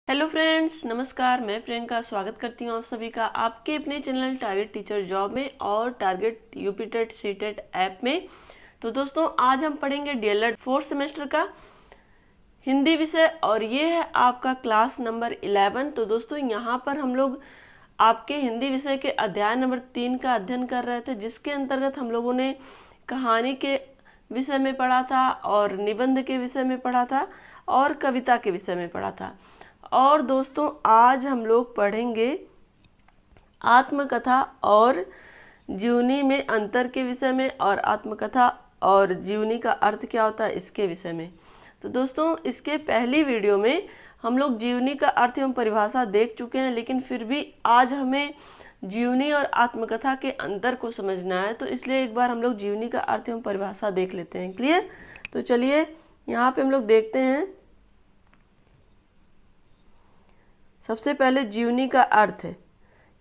Hello friends, नमस्कार। मैं प्रियंका स्वागत करती हूँ आप सभी का आपके अपने चैनल टारगेट टीचर जॉब में और target UP TET CTET app में। तो दोस्तों, आज हम पढ़ेंगे डीएलएड फोर्थ सेमेस्टर का हिंदी विषय और ये है आपका क्लास नंबर 11। तो दोस्तों, यहाँ पर हम लोग आपके हिंदी विषय के अध्याय नंबर 3 का अध्ययन कर रहे थे, जिसके अंतर्गत हम लोगों ने कहानी के विषय में पढ़ा था और निबंध के विषय में पढ़ा था और कविता के विषय में पढ़ा था। और दोस्तों, आज हम लोग पढ़ेंगे आत्मकथा और जीवनी में अंतर के विषय में और आत्मकथा और जीवनी का अर्थ क्या होता है इसके विषय में। तो दोस्तों, इसके पहली वीडियो में हम लोग जीवनी का अर्थ एवं परिभाषा देख चुके हैं, लेकिन फिर भी आज हमें जीवनी और आत्मकथा के अंतर को समझना है, तो इसलिए एक बार हम लोग जीवनी का अर्थ एवं परिभाषा देख लेते हैं। क्लियर? तो चलिए यहाँ पे हम लोग देखते हैं। सबसे पहले जीवनी का अर्थ है।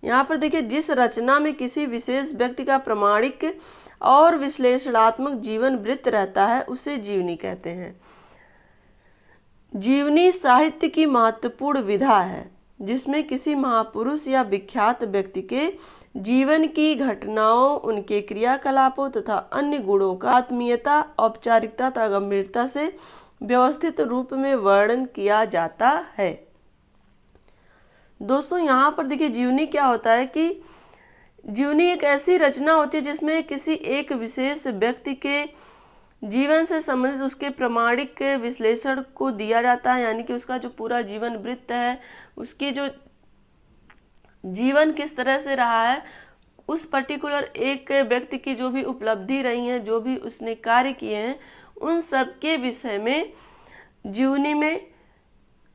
यहाँ पर देखिए, जिस रचना में किसी विशेष व्यक्ति का प्रामाणिक और विश्लेषणात्मक जीवन वृत्त रहता है उसे जीवनी कहते हैं। जीवनी साहित्य की महत्वपूर्ण विधा है जिसमें किसी महापुरुष या विख्यात व्यक्ति के जीवन की घटनाओं, उनके क्रियाकलापों तथा अन्य गुणों का आत्मीयता, औपचारिकता तथा गंभीरता से व्यवस्थित रूप में वर्णन किया जाता है। दोस्तों, यहाँ पर देखिए, जीवनी क्या होता है कि जीवनी एक ऐसी रचना होती है जिसमें किसी एक विशेष व्यक्ति के जीवन से संबंधित उसके प्रामाणिक विश्लेषण को दिया जाता है, यानी कि उसका जो पूरा जीवन वृत्त है, उसकी जो जीवन किस तरह से रहा है, उस पर्टिकुलर एक व्यक्ति की जो भी उपलब्धि रही है, जो भी उसने कार्य किए हैं, उन सब के विषय में जीवनी में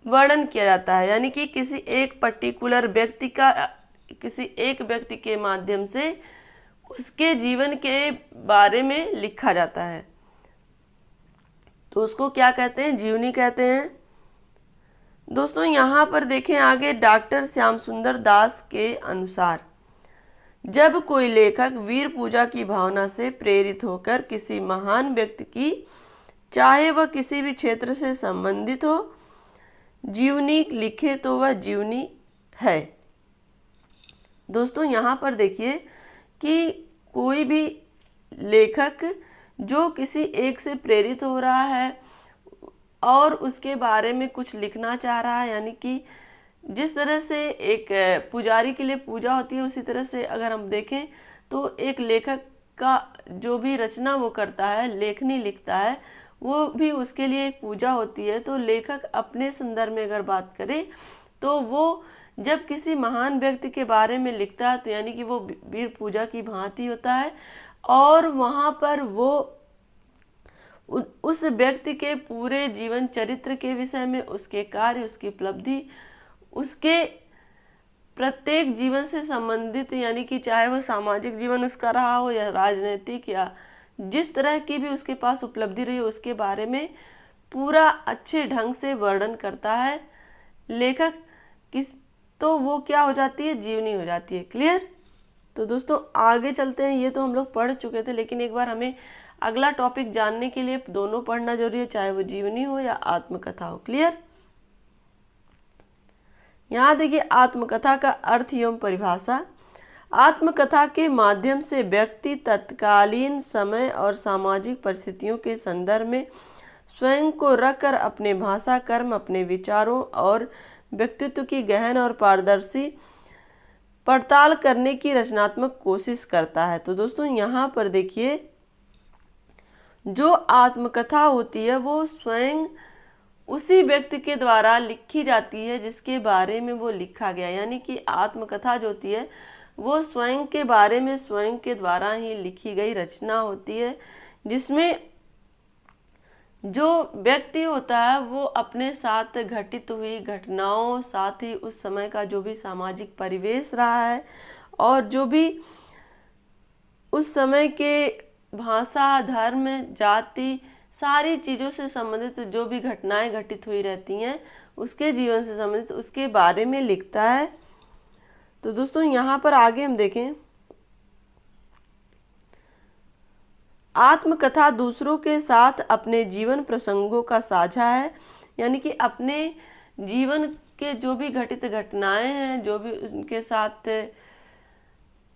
वर्णन किया जाता है। यानी कि किसी एक पर्टिकुलर व्यक्ति का किसी एक व्यक्ति के माध्यम से उसके जीवन के बारे में लिखा जाता है, तो उसको क्या कहते हैं? जीवनी कहते हैं। दोस्तों, यहाँ पर देखें आगे, डॉक्टर श्याम सुंदर दास के अनुसार जब कोई लेखक वीर पूजा की भावना से प्रेरित होकर किसी महान व्यक्ति की, चाहे वह किसी भी क्षेत्र से संबंधित हो, जीवनी लिखे तो वह जीवनी है। दोस्तों, यहाँ पर देखिए कि कोई भी लेखक जो किसी एक से प्रेरित हो रहा है और उसके बारे में कुछ लिखना चाह रहा है, यानी कि जिस तरह से एक पुजारी के लिए पूजा होती है, उसी तरह से अगर हम देखें तो एक लेखक का जो भी रचना वो करता है, लेखनी लिखता है, वो भी उसके लिए एक पूजा होती है। तो लेखक अपने संदर्भ में अगर बात करे तो वो जब किसी महान व्यक्ति के बारे में लिखता है तो यानी कि वो वीर पूजा की भांति होता है, और वहाँ पर वो उस व्यक्ति के पूरे जीवन चरित्र के विषय में, उसके कार्य, उसकी उपलब्धि, उसके प्रत्येक जीवन से संबंधित, यानी कि चाहे वह सामाजिक जीवन उसका रहा हो या राजनीतिक या जिस तरह की भी उसके पास उपलब्धि रही हो, उसके बारे में पूरा अच्छे ढंग से वर्णन करता है लेखक तो वो क्या हो जाती है? जीवनी हो जाती है। क्लियर? तो दोस्तों, आगे चलते हैं। ये तो हम लोग पढ़ चुके थे, लेकिन एक बार हमें अगला टॉपिक जानने के लिए दोनों पढ़ना जरूरी है, चाहे वो जीवनी हो या आत्मकथा हो। क्लियर? यहाँ देखिए, आत्मकथा का अर्थ एवं परिभाषा। आत्मकथा के माध्यम से व्यक्ति तत्कालीन समय और सामाजिक परिस्थितियों के संदर्भ में स्वयं को रखकर अपने भाषा, कर्म, अपने विचारों और व्यक्तित्व की गहन और पारदर्शी पड़ताल करने की रचनात्मक कोशिश करता है। तो दोस्तों, यहाँ पर देखिए, जो आत्मकथा होती है वो स्वयं उसी व्यक्ति के द्वारा लिखी जाती है जिसके बारे में वो लिखा गया, यानी कि आत्मकथा जो होती है वो स्वयं के बारे में स्वयं के द्वारा ही लिखी गई रचना होती है, जिसमें जो व्यक्ति होता है वो अपने साथ घटित हुई घटनाओं, साथ ही उस समय का जो भी सामाजिक परिवेश रहा है और जो भी उस समय के भाषा, धर्म, जाति, सारी चीज़ों से संबंधित जो भी घटनाएं घटित हुई रहती हैं, उसके जीवन से संबंधित उसके बारे में लिखता है। तो दोस्तों, यहाँ पर आगे हम देखें, आत्मकथा दूसरों के साथ अपने जीवन प्रसंगों का साझा है, यानी कि अपने जीवन उसके जो भी घटित घटनाएं हैं, जो भी उनके साथ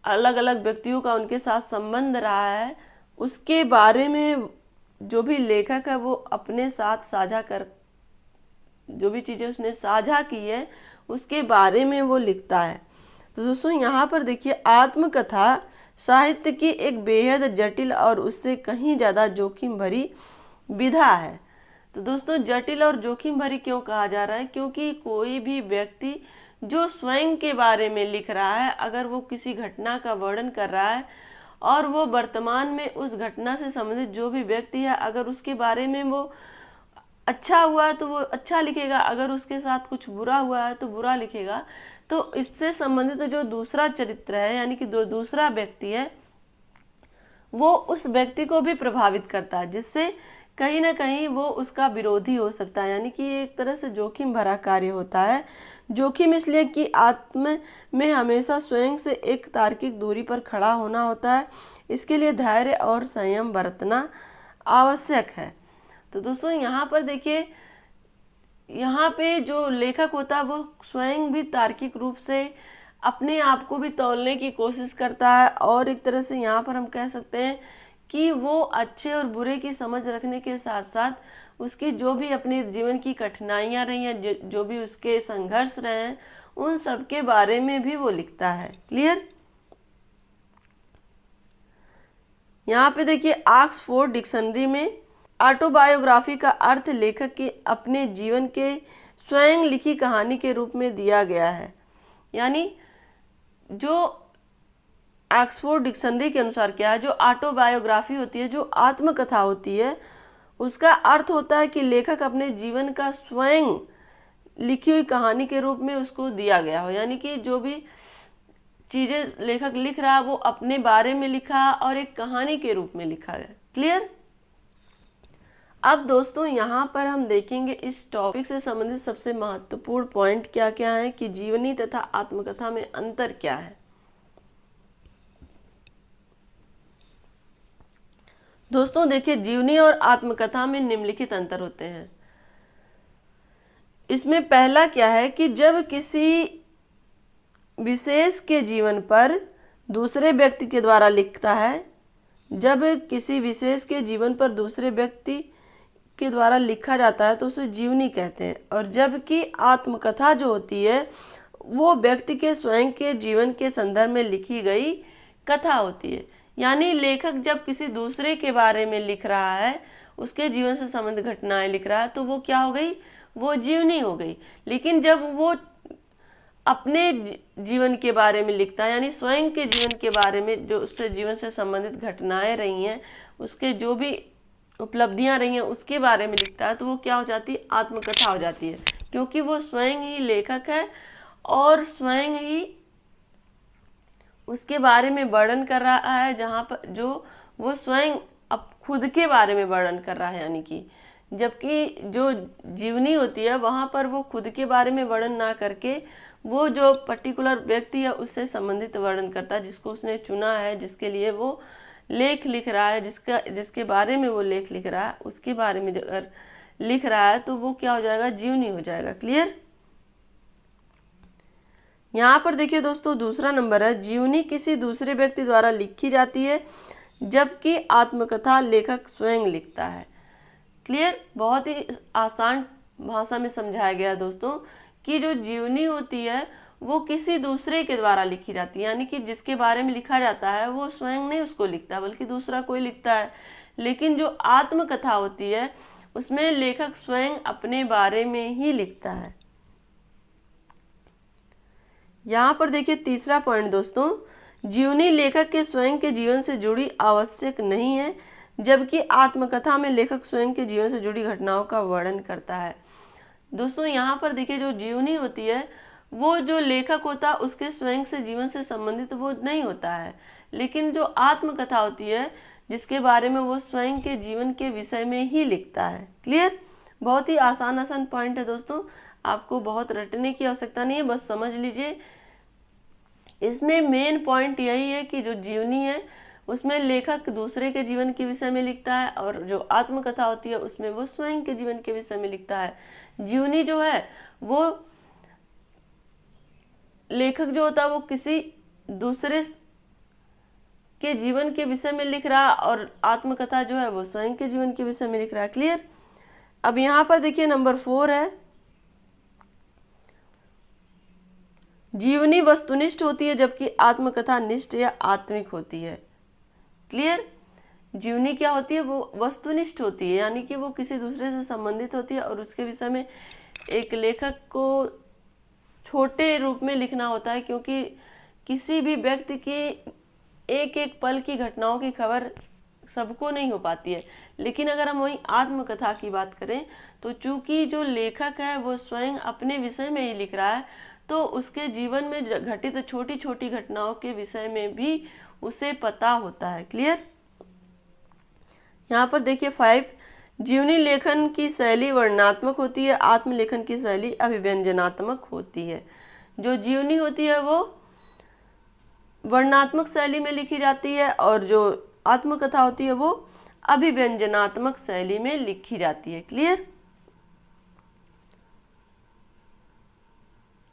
अलग अलग व्यक्तियों का उनके साथ संबंध रहा है, उसके बारे में जो भी लेखक है वो अपने साथ साझा कर, जो भी चीज़ें उसने साझा की है उसके बारे में वो लिखता है। तो दोस्तों यहाँ पर देखिए, आत्मकथा साहित्य की एक बेहद जटिल और उससे कहीं ज़्यादा जोखिम भरी विधा है। तो दोस्तों जटिल और जोखिम भरी क्यों कहा जा रहा है? क्योंकि कोई भी व्यक्ति जो स्वयं के बारे में लिख रहा है, अगर वो किसी घटना का वर्णन कर रहा है और वो वर्तमान में उस घटना से संबंधित जो भी व्यक्ति है, अगर उसके बारे में वो अच्छा हुआ है तो वो अच्छा लिखेगा, अगर उसके साथ कुछ बुरा हुआ है तो बुरा लिखेगा। तो इससे संबंधित जो दूसरा चरित्र है, यानी कि दूसरा व्यक्ति है, वो उस व्यक्ति को भी प्रभावित करता है, जिससे कहीं ना कहीं वो उसका विरोधी हो सकता है। यानी कि ये एक तरह से जोखिम भरा कार्य होता है। जोखिम इसलिए कि आत्म में हमेशा स्वयं से एक तार्किक दूरी पर खड़ा होना होता है। इसके लिए धैर्य और संयम बरतना आवश्यक है। तो दोस्तों यहाँ पर देखिए, यहाँ पे जो लेखक होता है वो स्वयं भी तार्किक रूप से अपने आप को भी तौलने की कोशिश करता है, और एक तरह से यहाँ पर हम कह सकते हैं कि वो अच्छे और बुरे की समझ रखने के साथ साथ उसकी जो भी अपने जीवन की कठिनाइयाँ रही हैं, जो भी उसके संघर्ष रहे हैं, उन सब के बारे में भी वो लिखता है। क्लियर? यहाँ पे देखिए, ऑक्सफोर्ड डिक्शनरी में ऑटोबायोग्राफी का अर्थ लेखक के अपने जीवन के स्वयं लिखी कहानी के रूप में दिया गया है। यानी जो ऑक्सफोर्ड डिक्शनरी के अनुसार क्या है, जो ऑटोबायोग्राफी होती है, जो आत्मकथा होती है, उसका अर्थ होता है कि लेखक अपने जीवन का स्वयं लिखी हुई कहानी के रूप में उसको दिया गया हो। यानी कि जो भी चीज़ें लेखक लिख रहा है वो अपने बारे में लिखा और एक कहानी के रूप में लिखा है। क्लियर? अब दोस्तों यहाँ पर हम देखेंगे इस टॉपिक से संबंधित सबसे महत्वपूर्ण पॉइंट क्या क्या है कि जीवनी तथा आत्मकथा में अंतर क्या है। दोस्तों देखिए, जीवनी और आत्मकथा में निम्नलिखित अंतर होते हैं। इसमें पहला क्या है कि जब किसी विशेष के जीवन पर दूसरे व्यक्ति के द्वारा लिखता है, जब किसी विशेष के जीवन पर दूसरे व्यक्ति के द्वारा लिखा जाता है तो उसे जीवनी कहते हैं। और जबकि आत्मकथा जो होती है वो व्यक्ति के स्वयं के जीवन के संदर्भ में लिखी गई कथा होती है। यानी लेखक जब किसी दूसरे के बारे में लिख रहा है, उसके जीवन से संबंधित घटनाएं लिख रहा है, तो वो क्या हो गई? वो जीवनी हो गई। लेकिन जब वो अपने जीवन के बारे में लिखता है, यानी स्वयं के जीवन के बारे में, जो उसके जीवन से संबंधित घटनाएं रही हैं, उसके जो भी उपलब्धियां रही हैं उसके बारे में लिखता है, तो वो क्या हो जाती है? आत्मकथा हो जाती है। क्योंकि वो स्वयं ही लेखक है और स्वयं ही उसके बारे में वर्णन कर रहा है, जहाँ पर जो वो स्वयं अब खुद के बारे में वर्णन कर रहा है। यानी कि जबकि जो जीवनी होती है वहाँ पर वो खुद के बारे में वर्णन ना करके वो जो पर्टिकुलर व्यक्ति है उससे संबंधित वर्णन करता है, जिसको उसने चुना है, जिसके लिए वो लेख लिख रहा है, जिसके बारे में वो लेख लिख रहा है, उसके बारे में अगर लिख रहा है तो वो क्या हो जाएगा? जीवनी हो जाएगा। क्लियर? यहाँ पर देखिए दोस्तों, दूसरा नंबर है, जीवनी किसी दूसरे व्यक्ति द्वारा लिखी जाती है, जबकि आत्मकथा लेखक स्वयं लिखता है। क्लियर? बहुत ही आसान भाषा में समझाया गया दोस्तों कि जो जीवनी होती है वो किसी दूसरे के द्वारा लिखी जाती है। यानी कि जिसके बारे में लिखा जाता है वो स्वयं नहीं उसको लिखता, बल्कि दूसरा कोई लिखता है। लेकिन जो आत्मकथा होती है उसमें लेखक स्वयं अपने बारे में ही लिखता है। यहाँ पर देखिए तीसरा पॉइंट दोस्तों, जीवनी लेखक के स्वयं के जीवन से जुड़ी आवश्यक नहीं है, जबकि आत्मकथा में लेखक स्वयं के जीवन से जुड़ी घटनाओं का वर्णन करता है। दोस्तों यहाँ पर देखिए, जो जीवनी होती है वो जो लेखक होता है उसके स्वयं से जीवन से संबंधित वो नहीं होता है। लेकिन जो आत्मकथा होती है जिसके बारे में वो स्वयं के जीवन के विषय में ही लिखता है। क्लियर? बहुत ही आसान पॉइंट है दोस्तों, आपको बहुत रटने की आवश्यकता नहीं है, बस समझ लीजिए। इसमें मेन पॉइंट यही है कि जो जीवनी है उसमें लेखक दूसरे के जीवन के विषय में लिखता है, और जो आत्मकथा होती है उसमें वो स्वयं के जीवन के विषय में लिखता है। जीवनी जो है वो लेखक जो होता है वो किसी दूसरे के जीवन के विषय में लिख रहा है और आत्मकथा जो है वो स्वयं के जीवन के विषय में लिख रहा है। क्लियर। अब यहाँ पर देखिए नंबर 4 है, जीवनी वस्तुनिष्ठ होती है जबकि आत्मकथा निष्ठ या आत्मिक होती है। क्लियर। जीवनी क्या होती है, वो वस्तुनिष्ठ होती है, यानी कि वो किसी दूसरे से संबंधित होती है और उसके विषय में एक लेखक को छोटे रूप में लिखना होता है, क्योंकि किसी भी व्यक्ति की एक एक पल की घटनाओं की खबर सबको नहीं हो पाती है। लेकिन अगर हम वही आत्मकथा की बात करें तो चूंकि जो लेखक है वो स्वयं अपने विषय में ही लिख रहा है, तो उसके जीवन में घटित छोटी छोटी घटनाओं के विषय में भी उसे पता होता है। क्लियर। यहाँ पर देखिए 5, जीवनी लेखन की शैली वर्णनात्मक होती है, आत्मलेखन की शैली अभिव्यंजनात्मक होती है। जो जीवनी होती है वो वर्णनात्मक शैली में लिखी जाती है और जो आत्मकथा होती है वो अभिव्यंजनात्मक शैली में लिखी जाती है। क्लियर।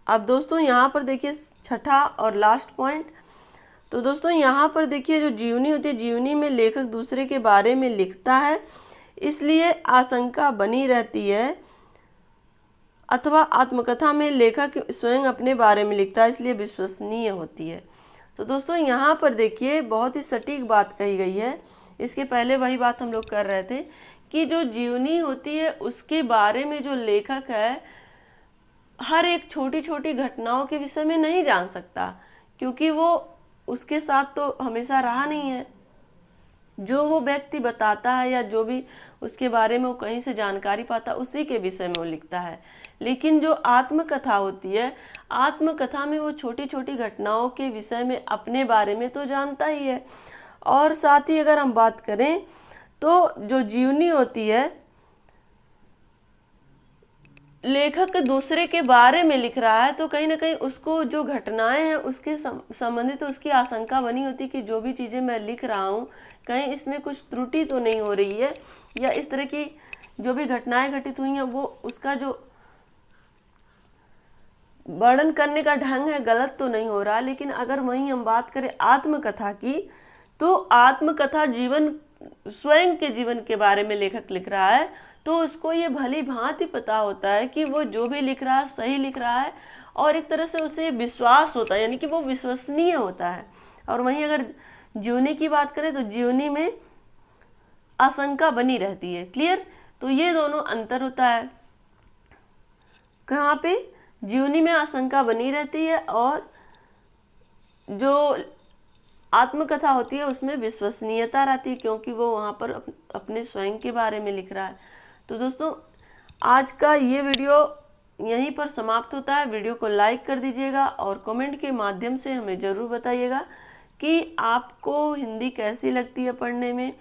अब दोस्तों यहाँ पर देखिए छठा और लास्ट पॉइंट। तो दोस्तों यहाँ पर देखिए जो जीवनी होती है, जीवनी में लेखक दूसरे के बारे में लिखता है, इसलिए आशंका बनी रहती है, अथवा आत्मकथा में लेखक स्वयं अपने बारे में लिखता है, इसलिए विश्वसनीय होती है। तो दोस्तों यहाँ पर देखिए बहुत ही सटीक बात कही गई है। इसके पहले वही बात हम लोग कर रहे थे कि जो जीवनी होती है उसके बारे में जो लेखक है हर एक छोटी छोटी घटनाओं के विषय में नहीं जान सकता, क्योंकि वो उसके साथ तो हमेशा रहा नहीं है। जो वो व्यक्ति बताता है या जो भी उसके बारे में वो कहीं से जानकारी पाता उसी के विषय में वो लिखता है। लेकिन जो आत्मकथा होती है, आत्मकथा में वो छोटी छोटी घटनाओं के विषय में अपने बारे में तो जानता ही है, और साथ ही अगर हम बात करें तो जो जीवनी होती है, लेखक दूसरे के बारे में लिख रहा है तो कहीं ना कहीं उसको जो घटनाएं हैं उसके संबंधित तो उसकी आशंका बनी होती कि जो भी चीज़ें मैं लिख रहा हूँ कहीं इसमें कुछ त्रुटि तो नहीं हो रही है, या इस तरह की जो भी घटनाएं घटित हुई हैं वो उसका जो वर्णन करने का ढंग है गलत तो नहीं हो रहा। लेकिन अगर वहीं हम बात करें आत्मकथा की, तो आत्मकथा जीवन स्वयं के जीवन के बारे में लेखक लिख रहा है, तो उसको ये भली भांति पता होता है कि वो जो भी लिख रहा है सही लिख रहा है, और एक तरह से उसे विश्वास होता है, यानी कि वो विश्वसनीय होता है। और वहीं अगर जीवनी की बात करें तो जीवनी में आशंका बनी रहती है। क्लियर। तो ये दोनों अंतर होता है। कहाँ पे? जीवनी में आशंका बनी रहती है और जो आत्मकथा होती है उसमें विश्वसनीयता रहती है, क्योंकि वो वहाँ पर अपने स्वयं के बारे में लिख रहा है। तो दोस्तों आज का ये वीडियो यहीं पर समाप्त होता है। वीडियो को लाइक कर दीजिएगा और कमेंट के माध्यम से हमें ज़रूर बताइएगा कि आपको हिंदी कैसी लगती है पढ़ने में।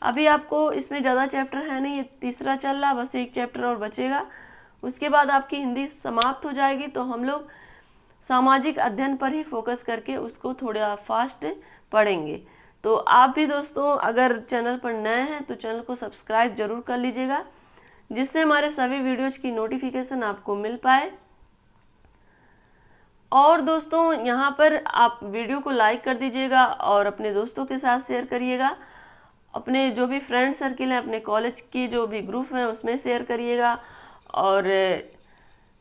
अभी आपको इसमें ज़्यादा चैप्टर है नहीं, ये तीसरा चल रहा, बस एक चैप्टर और बचेगा, उसके बाद आपकी हिंदी समाप्त हो जाएगी। तो हम लोग सामाजिक अध्ययन पर ही फोकस करके उसको थोड़ा फास्ट पढ़ेंगे। तो आप भी दोस्तों अगर चैनल पर नए हैं तो चैनल को सब्सक्राइब जरूर कर लीजिएगा, जिससे हमारे सभी वीडियोज की नोटिफिकेशन आपको मिल पाए। और दोस्तों यहाँ पर आप वीडियो को लाइक कर दीजिएगा और अपने दोस्तों के साथ शेयर करिएगा, अपने जो भी फ्रेंड सर्किल है, अपने कॉलेज की जो भी ग्रुप है उसमें शेयर करिएगा, और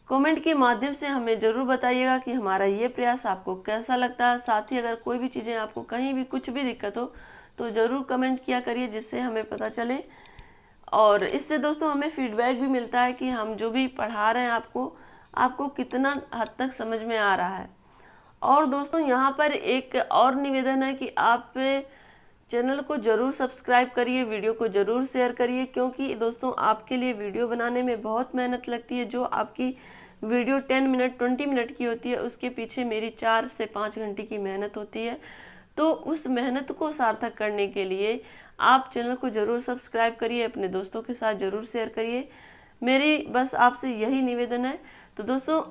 कमेंट के माध्यम से हमें ज़रूर बताइएगा कि हमारा ये प्रयास आपको कैसा लगता है। साथ ही अगर कोई भी चीज़ें आपको कहीं भी कुछ भी दिक्कत हो तो ज़रूर कमेंट किया करिए, जिससे हमें पता चले, और इससे दोस्तों हमें फीडबैक भी मिलता है कि हम जो भी पढ़ा रहे हैं आपको कितना हद तक समझ में आ रहा है। और दोस्तों यहाँ पर एक और निवेदन है कि आप चैनल को ज़रूर सब्सक्राइब करिए, वीडियो को ज़रूर शेयर करिए, क्योंकि दोस्तों आपके लिए वीडियो बनाने में बहुत मेहनत लगती है। जो आपकी वीडियो 10 मिनट 20 मिनट की होती है उसके पीछे मेरी 4 से 5 घंटे की मेहनत होती है। तो उस मेहनत को सार्थक करने के लिए आप चैनल को ज़रूर सब्सक्राइब करिए, अपने दोस्तों के साथ ज़रूर शेयर करिए। मेरी बस आपसे यही निवेदन है। तो दोस्तों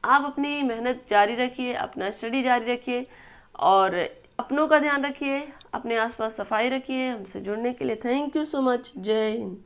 आप अपनी मेहनत जारी रखिए, अपना स्टडी जारी रखिए, और अपनों का ध्यान रखिए, अपने आसपास सफाई रखिए। हमसे जुड़ने के लिए थैंक यू सो मच। जय हिंद।